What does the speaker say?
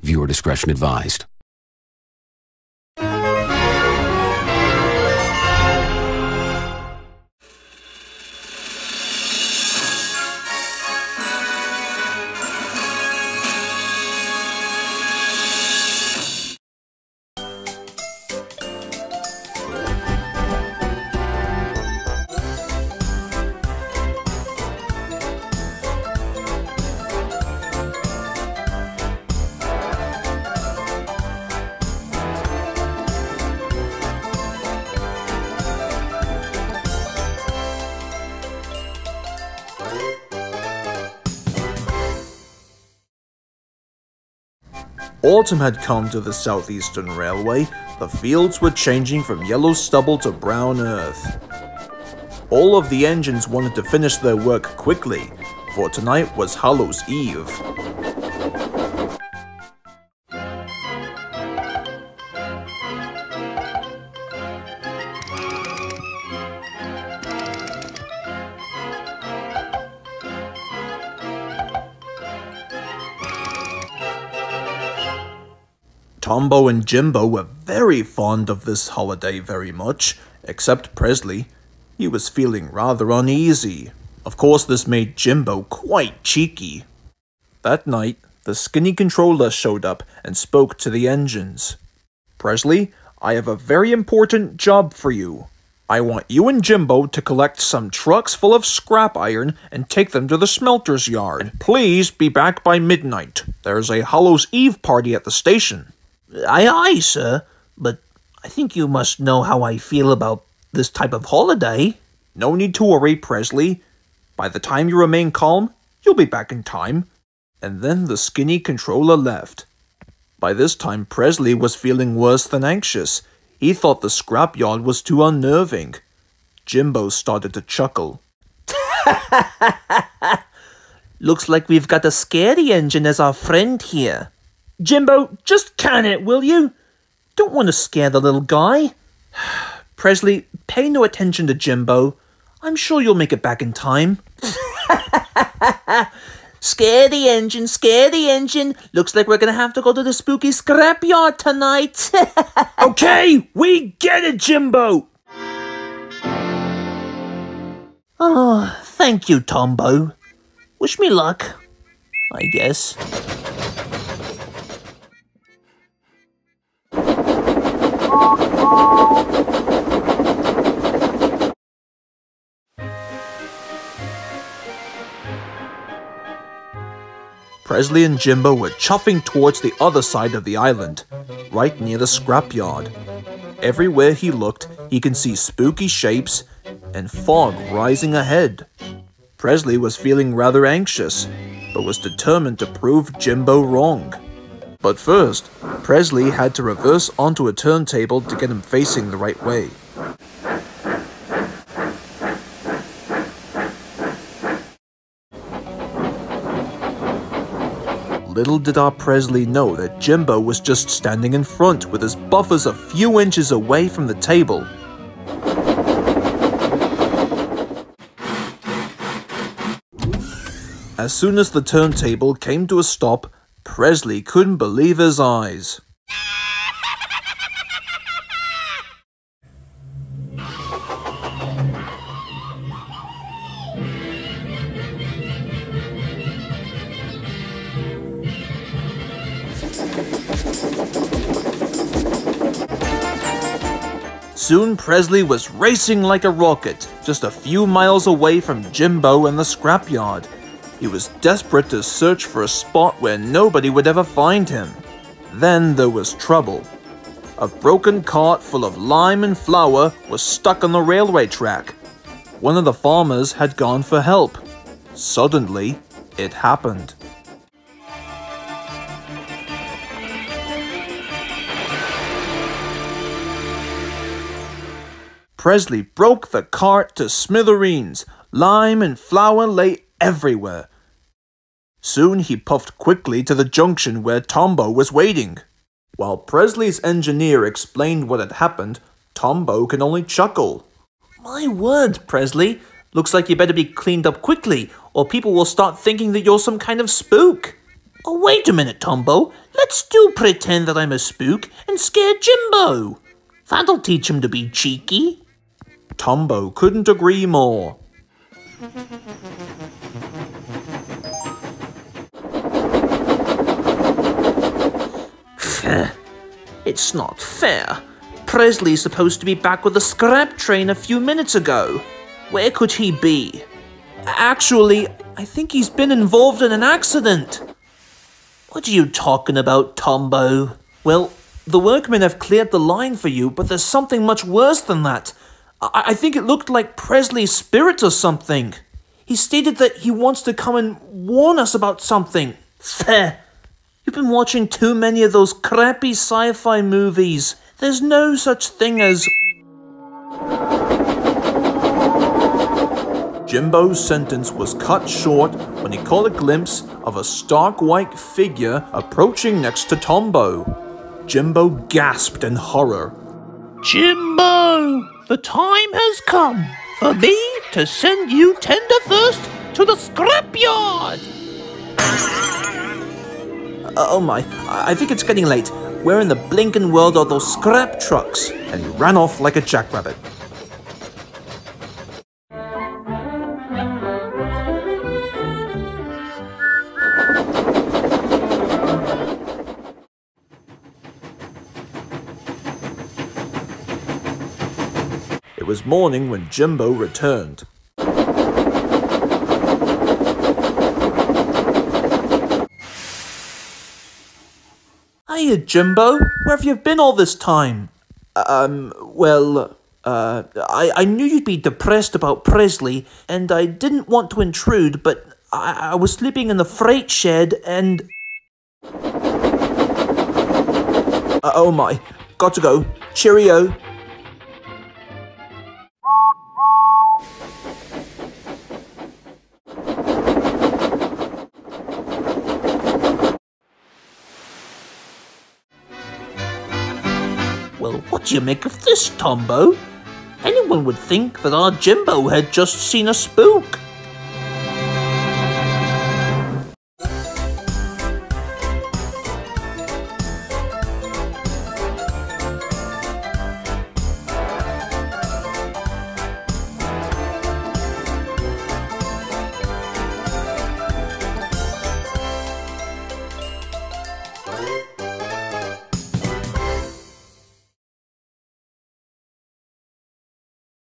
Viewer discretion advised. Autumn had come to the Southeastern Railway. The fields were changing from yellow stubble to brown earth. All of the engines wanted to finish their work quickly, for tonight was Hallows' Eve. Tombo and Jimbo were very fond of this holiday very much, except Presley. He was feeling rather uneasy. Of course, this made Jimbo quite cheeky. That night, the skinny controller showed up and spoke to the engines. "Presley, I have a very important job for you. I want you and Jimbo to collect some trucks full of scrap iron and take them to the smelter's yard. And please be back by midnight. There's a Hallows' Eve party at the station." Aye, sir, but I think you must know how I feel about this type of holiday. No need to worry, Presley. By the time you remain calm, you'll be back in time. And then the skinny controller left. By this time, Presley was feeling worse than anxious. He thought the scrapyard was too unnerving. Jimbo started to chuckle. Looks like we've got a scary engine as our friend here. Jimbo, just can it, will you? Don't want to scare the little guy. Presley, pay no attention to Jimbo. I'm sure you'll make it back in time. Scare the engine. Looks like we're gonna have to go to the spooky scrapyard tonight. Okay, we get it, Jimbo. Oh, thank you, Tombo. Wish me luck, I guess. Presley and Jimbo were chuffing towards the other side of the island, right near the scrapyard. Everywhere he looked, he could see spooky shapes and fog rising ahead. Presley was feeling rather anxious, but was determined to prove Jimbo wrong. But first, Presley had to reverse onto a turntable to get him facing the right way. Little did our Presley know that Jimbo was just standing in front with his buffers a few inches away from the table. As soon as the turntable came to a stop, Presley couldn't believe his eyes. Soon Presley was racing like a rocket, just a few miles away from Jimbo and the scrapyard. He was desperate to search for a spot where nobody would ever find him. Then there was trouble. A broken cart full of lime and flour was stuck on the railway track. One of the farmers had gone for help. Suddenly, it happened. Presley broke the cart to smithereens. Lime and flour lay everywhere. Soon he puffed quickly to the junction where Tombo was waiting. While Presley's engineer explained what had happened, Tombo could only chuckle. My word, Presley. Looks like you better be cleaned up quickly, or people will start thinking that you're some kind of spook. Oh, wait a minute, Tombo. Let's do pretend that I'm a spook and scare Jimbo. That'll teach him to be cheeky. Tombo couldn't agree more. It's not fair. Presley's supposed to be back with the scrap train a few minutes ago. Where could he be? Actually, I think he's been involved in an accident. What are you talking about, Tombo? Well, the workmen have cleared the line for you, but there's something much worse than that. I think it looked like Presley's spirit or something. He stated that he wants to come and warn us about something. There. You've been watching too many of those crappy sci-fi movies. There's no such thing as... Jimbo's sentence was cut short when he caught a glimpse of a stark white figure approaching next to Tombo. Jimbo gasped in horror. Jimbo, the time has come for me to send you tender first to the ScrapYard. Oh my, I think it's getting late. We're in the blinking world of those scrap trucks. And he ran off like a jackrabbit. It was morning when Jimbo returned. Hiya, Jimbo. Where have you been all this time? I knew you'd be depressed about Presley, and I didn't want to intrude, but I was sleeping in the freight shed, and... oh my, got to go. Cheerio. Well, what do you make of this, Tombo? Anyone would think that our Jimbo had just seen a spook.